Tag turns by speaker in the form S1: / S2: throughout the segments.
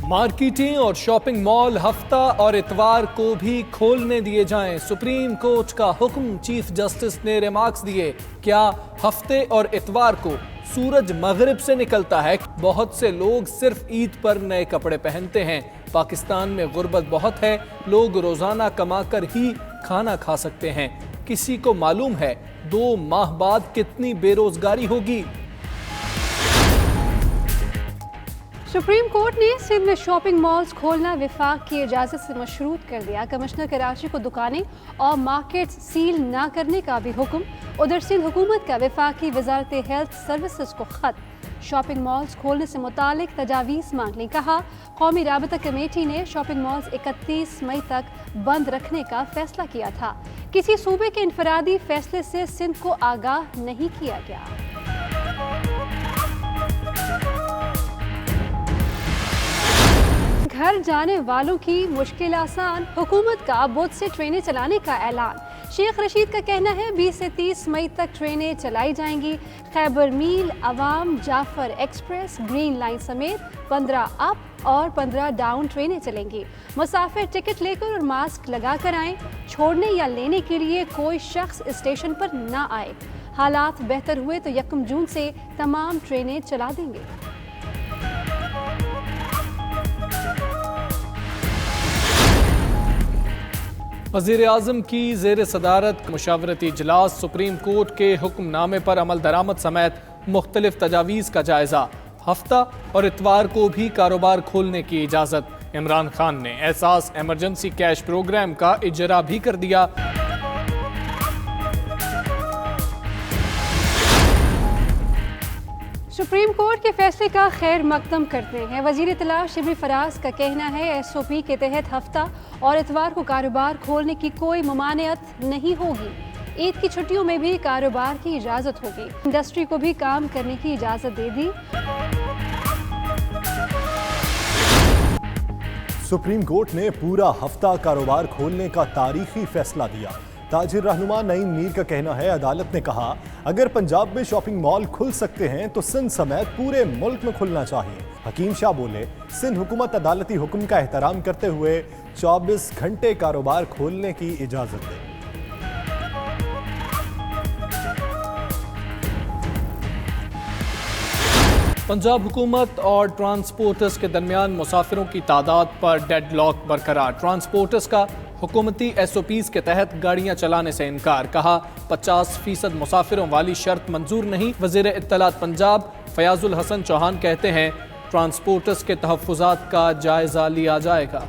S1: मार्केटें और shopping mall हफ्ता और इतवार को भी खोलने दिए जाएं। सुप्रीम कोर्ट का हुक्म, चीफ जस्टिस ने रिमार्क्स दिए। क्या हफ्ते और इतवार को सूरज मगरिब से निकलता है? बहुत से लोग सिर्फ ईद पर नए कपड़े पहनते हैं। पाकिस्तान में गुर्बत बहुत है, लोग रोजाना कमाकर ही खाना खा सकते हैं। किसी को मालूम है 2 माह बाद कितनी बेरोजगारी होगी?
S2: सुप्रीम कोर्ट ने सिंध में शॉपिंग मॉल्स खोलना विफाक की इजाज़त से मशरूत कर दिया। कमिश्नर कराची को दुकानें और मार्केट सील न करने का भी हुक्म। उधर सिंध हुकूमत का विफाकी वजारत हेल्थ सर्विसेज को खत। शॉपिंग मॉल्स खोलने से मुतालिक तजावीज़ मांग ली। कहा, कौमी राबता कमेटी ने शॉपिंग मॉल्स 31 मई तक बंद रखने का फैसला किया था। किसी सूबे के इनफरादी फैसले से सिंध को आगाह नहीं किया गया। घर जाने वालों की मुश्किल आसान, हुकूमत का बुध से ट्रेनें चलाने का ऐलान। शेख रशीद का कहना है 20 से 30 मई तक ट्रेनें चलाई जाएंगी। खैबर मील, अवाम, जाफर एक्सप्रेस, ग्रीन लाइन समेत 15 अप और 15 डाउन ट्रेनें चलेंगी। मुसाफिर टिकट लेकर और मास्क लगाकर आएं। छोड़ने या लेने के लिए कोई शख्स स्टेशन पर ना आए। हालात बेहतर हुए तो 1 जून से तमाम ट्रेनें चला देंगे।
S1: वज़ीर आज़म की ज़ेर सदारत मुशावरती इजलास। सुप्रीम कोर्ट के हुक्मनामे पर अमल दरामद समेत मुख्तलिफ तजावीज़ का जायज़ा। हफ्ता और इतवार को भी कारोबार खोलने की इजाज़त। इमरान खान ने एहसास एमरजेंसी कैश प्रोग्राम का इजरा भी कर दिया।
S2: सुप्रीम कोर्ट के फैसले का खैर मकदम करते हैं। वज़ीर इत्तला शिबली फराज का कहना है SOP के तहत हफ्ता और इतवार को कारोबार खोलने की कोई ममानियत नहीं होगी। ईद की छुट्टियों में भी कारोबार की इजाज़त होगी। इंडस्ट्री को भी काम करने की इजाज़त दे दी।
S3: सुप्रीम कोर्ट ने पूरा हफ्ता कारोबार खोलने का तारीखी फैसला दिया। ताजिर रहनुमा नईम मीर का कहना है, अदालत ने कहा अगर पंजाब में शॉपिंग मॉल खुल सकते हैं तो सिंध समेत पूरे मुल्क में खुलना चाहिए। हकीम शाह बोले, सिंध हुकूमत अदालती हुक्म का एहतराम करते हुए 24 घंटे कारोबार खोलने की इजाजत दे।
S1: पंजाब हुकूमत और ट्रांसपोर्टर्स के दरमियान मुसाफिरों की तादाद पर डेडलॉक बरकरार। ट्रांसपोर्टर्स का हुकूमती SOPs के तहत गाड़ियां चलाने से इनकार। कहा, 50% मुसाफिरों वाली शर्त मंजूर नहीं। वज़ीर इत्तलात पंजाब फयाजुल हसन चौहान कहते हैं ट्रांसपोर्टर्स के तहफ़्फ़ुज़ात का जायज़ा लिया जाएगा।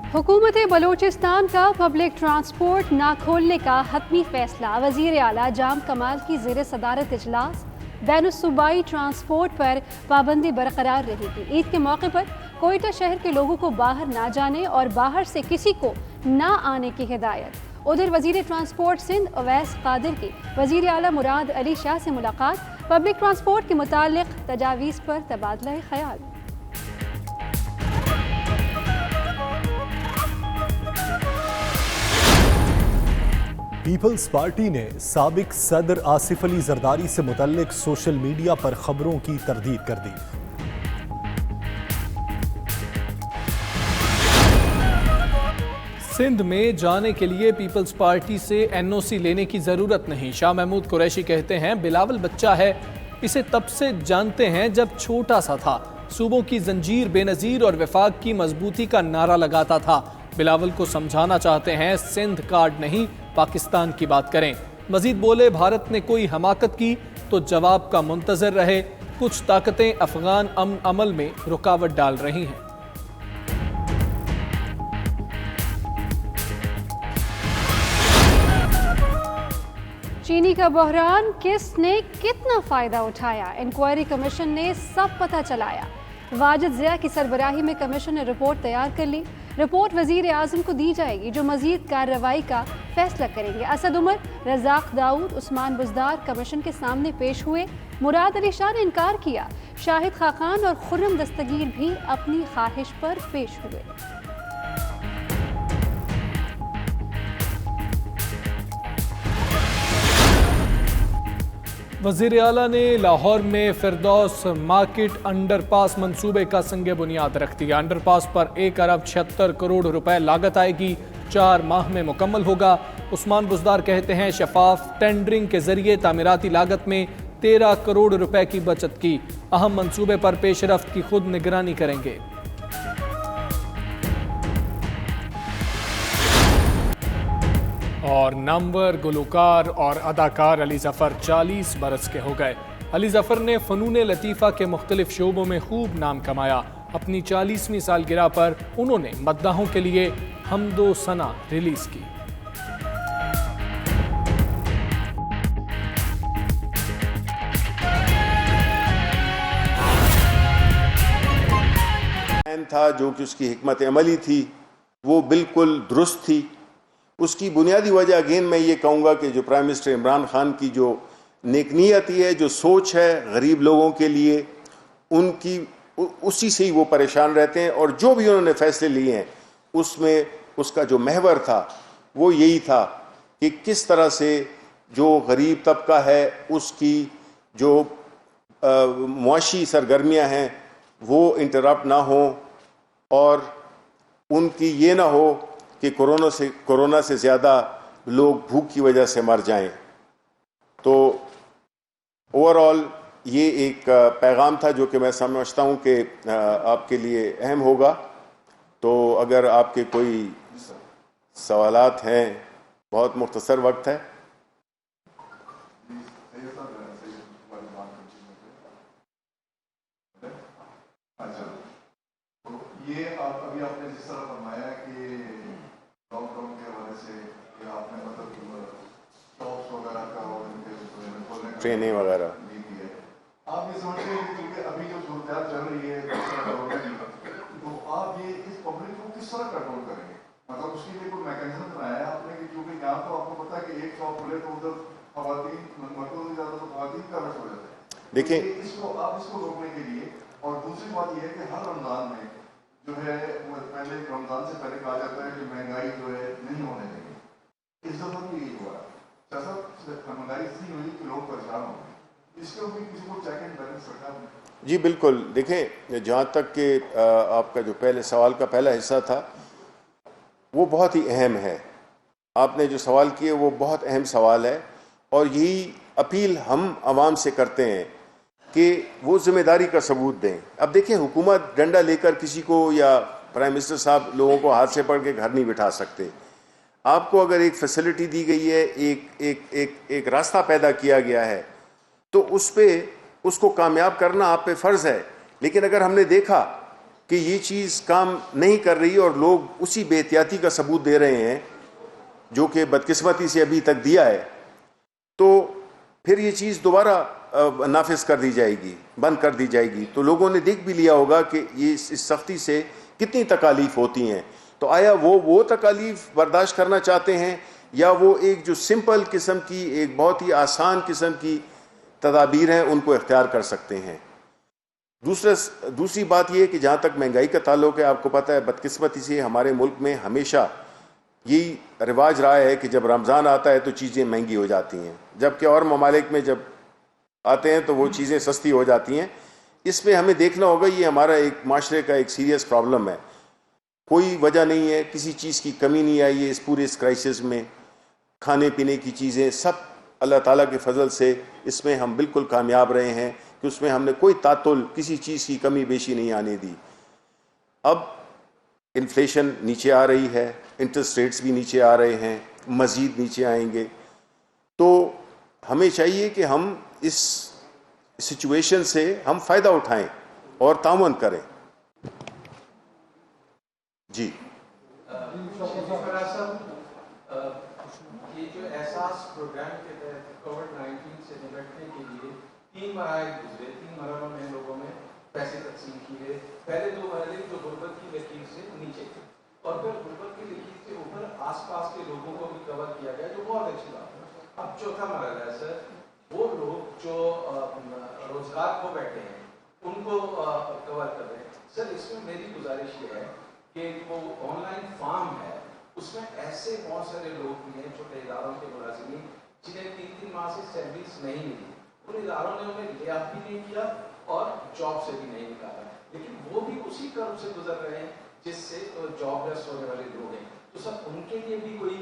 S2: हुकूमत बलोचिस्तान का पब्लिक ट्रांसपोर्ट ना खोलने का हतमी फैसला। वज़ीर आला जाम कमाल की ज़ेर सदारत इजलास। बैनुसूबाई ट्रांसपोर्ट पर पाबंदी बरकरार रहेगी। ईद के मौके पर कोयटा शहर के लोगों को बाहर ना जाने और बाहर से किसी को ना आने की हिदायत। उधर वज़ीर ट्रांसपोर्ट सिंध अवैस कादिर की वज़ीर आला मुराद अली शाह से मुलाकात। पब्लिक ट्रांसपोर्ट के मुतालिक तजावीज़ पर तबादला ख्याल।
S3: पीपल्स पार्टी ने साबिक सदर आसिफ अली जरदारी से मुतल्लिक सोशल मीडिया पर खबरों की तरदीद कर दी।
S1: सिंध में जाने के लिए पीपल्स पार्टी से NOC लेने की जरूरत नहीं। शाह महमूद कुरैशी कहते हैं बिलावल बच्चा है, इसे तब से जानते हैं जब छोटा सा था। सूबों की जंजीर बेनजीर और वफाक की मजबूती का नारा लगाता था। बिलावल को समझाना चाहते हैं सिंध कार्ड नहीं पाकिस्तान की बात करें। मजीद बोले, भारत ने कोई हमाकत की तो जवाब का मुंतजर रहे। कुछ ताकतें अफगान अमन अमल में रुकावट डाल रही हैं।
S2: चीनी का बहरान किसने कितना फायदा उठाया, इंक्वायरी कमीशन ने सब पता चलाया। वाजिद ज़िया की सरबराही में कमीशन ने रिपोर्ट तैयार कर ली। रिपोर्ट वज़ीर आज़म को दी जाएगी जो मज़ीद कार्रवाई का फैसला करेंगे। असद उमर, रज़ाक दाऊद, उस्मान बुज़दार कमीशन के सामने पेश हुए। मुराद अली शाह ने इनकार किया। शाहिद खाकान और खुर्रम दस्तगीर भी अपनी ख्वाहिश पर पेश हुए।
S1: वज़ीर आला ने लाहौर में फिरदौस मार्केट अंडरपास मंसूबे का संग बुनियाद रख दिया। अंडरपास पर 1 अरब 76 करोड़ रुपए लागत आएगी, 4 माह में मुकम्मल होगा। उस्मान बुज़दार कहते हैं शफाफ टेंडरिंग के जरिए तामीराती लागत में 13 करोड़ रुपए की बचत की। अहम मंसूबे पर पेशरफ्त की खुद निगरानी करेंगे। और नामवर गुलकार और अदाकार अली ज़फ़र 40 बरस के हो गए। अली ज़फ़र ने फ़नून लतीफ़ा के मुख्तलिफ शोबों में खूब नाम कमाया। अपनी 40वीं सालगिरह पर उन्होंने मद्दाहों के लिए हमदो सना रिलीज़ की।
S4: था जो कि उसकी हिकमत अमली थी वो बिल्कुल दुरुस्त थी। उसकी बुनियादी वजह अगेन मैं ये कहूँगा कि जो प्राइम मिनिस्टर इमरान खान की जो नेकनीयती है, जो सोच है गरीब लोगों के लिए, उनकी उसी से ही वो परेशान रहते हैं। और जो भी उन्होंने फैसले लिए हैं उसमें उसका जो महवर था वो यही था कि किस तरह से जो गरीब तबका है उसकी जो मुआशी सरगर्मियाँ हैं वो इंटरप्ट ना हो और उनकी ये ना हो कि कोरोना से ज़्यादा लोग भूख की वजह से मर जाएं। तो ओवरऑल ये एक पैगाम था जो कि मैं समझता हूँ कि आपके लिए अहम होगा। तो अगर आपके कोई सवालात हैं, बहुत मुख्तसर वक्त है।
S5: ये अभी आपने जिस तरह फरमाया कि लॉकडाउन के हवाले से आपने मतलब शॉप्स वगैरह का और इनके
S4: ट्रेनिंग वगैरह
S5: दी है, आप ये समझते हैं कि क्योंकि अभी जो सूरत चल रही है तो आप ये इस पब्लिक को किस तरह कंट्रोल करेंगे? मतलब उसके लिए कोई मैकेनिज्म बनाया है आपने कि क्योंकि यहाँ तो आपको पता है कि एक शॉप खुले तो उधर खवातीन मर्दों से ज़्यादा तो खवातीन का रश हो जाता है।
S4: देखिए
S5: इसको रोकने के लिए, और दूसरी बात यह है कि हर रमजान में जो है पहले रमजान से पहले कहा जाता है कि महंगाई जो है नहीं होने देंगे। इस दफा भी यही हुआ, महंगाई इसलिए हुई कि लोग परेशान हो गए। इसके ऊपर किसी को चेक एंड बैलेंस रखा है?
S4: जी बिल्कुल। देखें, जहाँ तक कि आपका जो पहले सवाल का पहला हिस्सा था वो बहुत ही अहम है। आपने जो सवाल किए वो बहुत अहम सवाल है और यही अपील हम आवाम से करते हैं कि वो जिम्मेदारी का सबूत दें। अब देखिए, हुकूमत डंडा लेकर किसी को या प्राइम मिनिस्टर साहब लोगों को हाथ से पकड़ के घर नहीं बिठा सकते। आपको अगर एक फैसिलिटी दी गई है, एक रास्ता पैदा किया गया है, तो उसको कामयाब करना आप पे फ़र्ज़ है। लेकिन अगर हमने देखा कि ये चीज़ काम नहीं कर रही और लोग उसी बेहतियाती का सबूत दे रहे हैं जो कि बदकिस्मती से अभी तक दिया है, तो फिर ये चीज़ दोबारा नाफिज कर दी जाएगी, बंद कर दी जाएगी। तो लोगों ने देख भी लिया होगा कि ये इस सख्ती से कितनी तकालीफ होती हैं। तो आया वो तकालीफ बर्दाश्त करना चाहते हैं या वो एक जो सिंपल किस्म की, एक बहुत ही आसान किस्म की तदाबीर हैं उनको इख्तियार कर सकते हैं। दूसरी बात यह है कि जहाँ तक महंगाई का ताल्लुक है, आपको पता है बदकिस्मती से हमारे मुल्क में हमेशा यही रिवाज रहा है कि जब रमज़ान आता है तो चीज़ें महंगी हो जाती हैं, जबकि और ममालिक में जब आते हैं तो वो चीज़ें सस्ती हो जाती हैं। इसमें हमें देखना होगा, ये हमारा एक माशरे का एक सीरियस प्रॉब्लम है। कोई वजह नहीं है, किसी चीज़ की कमी नहीं आई है इस पूरे इस क्राइसिस में। खाने पीने की चीज़ें सब अल्लाह ताला के फजल से इसमें हम बिल्कुल कामयाब रहे हैं कि उसमें हमने कोई तातुल, किसी चीज़ की कमी बेशी नहीं आने दी। अब इन्फ्लेशन नीचे आ रही है, इंटरेस्ट रेट्स भी नीचे आ रहे हैं, मज़ीद नीचे आएंगे। तो हमें चाहिए कि हम इस सिचुएशन से हम फ़ायदा उठाएं और ताउन करें। जी
S6: ये जो एहसास प्रोग्राम के तहत कोविड-19 से निपटने के लिए 3 मराहल गुजरे, 3 मरहलों में लोगों में पैसे तकसीम किए। पहले 2 मरहले जो गुर्बत की लकीर से नीचे थे और फिर गुर्बत की लकीर से ऊपर आसपास के लोगों को भी कवर किया गया, जो बहुत अच्छी बात है। अब चौथा मरहला है सर, वो लोग जो रोजगार को बैठे हैं उनको कवर कर रहे हैं। सर इसमें मेरी गुजारिश ये है कि वो ऑनलाइन फॉर्म है उसमें ऐसे बहुत सारे लोग भी हैं, छोटे इदारों के मुलाजिमीन, जिन्हें 3-3 माह से सैलरीज नहीं मिली उन इदारों ने उन्हें ले ऑफ भी नहीं किया और जॉब से भी नहीं निकाला, लेकिन वो भी उसी कर्व से गुजर रहे हैं जिससे जॉबलेस होने वाले लोग हैं। तो सब उनके लिए भी कोई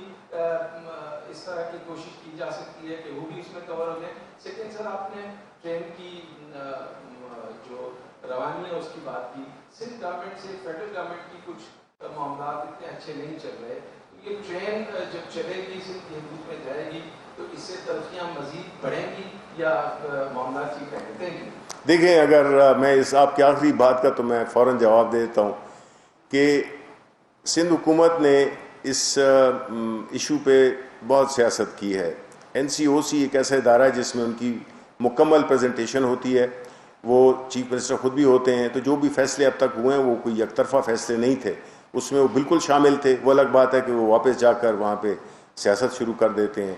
S6: इस तरह की कोशिश की जा सकती है कि वो भी इसमें कवर हो जाए। सेकेंड सर, आपने ट्रेन की जो रवानी है उसकी बात की। सिंध गवर्नमेंट से फेडरल गवर्नमेंट की कुछ मामला इतने अच्छे नहीं चल रहे, तो ये ट्रेन जब चलेगी सिंध के रूप में जाएगी तो इससे तरक्कियाँ मजीद बढ़ेंगी या मामला ठीक रहेंगे? Thank you.
S4: देखें, अगर मैं इस आपकी आखिरी बात का तो मैं फ़ौरन जवाब दे देता हूँ कि सिंध हुकूमत ने इस इशू पे बहुत सियासत की है। NCOC एक ऐसा इदारा है जिसमें उनकी मुकम्मल प्रेजेंटेशन होती है, वो चीफ मिनिस्टर ख़ुद भी होते हैं, तो जो भी फैसले अब तक हुए हैं वो कोई एकतरफा फैसले नहीं थे, उसमें वो बिल्कुल शामिल थे। वो अलग बात है कि वो वापस जाकर वहाँ पे सियासत शुरू कर देते हैं।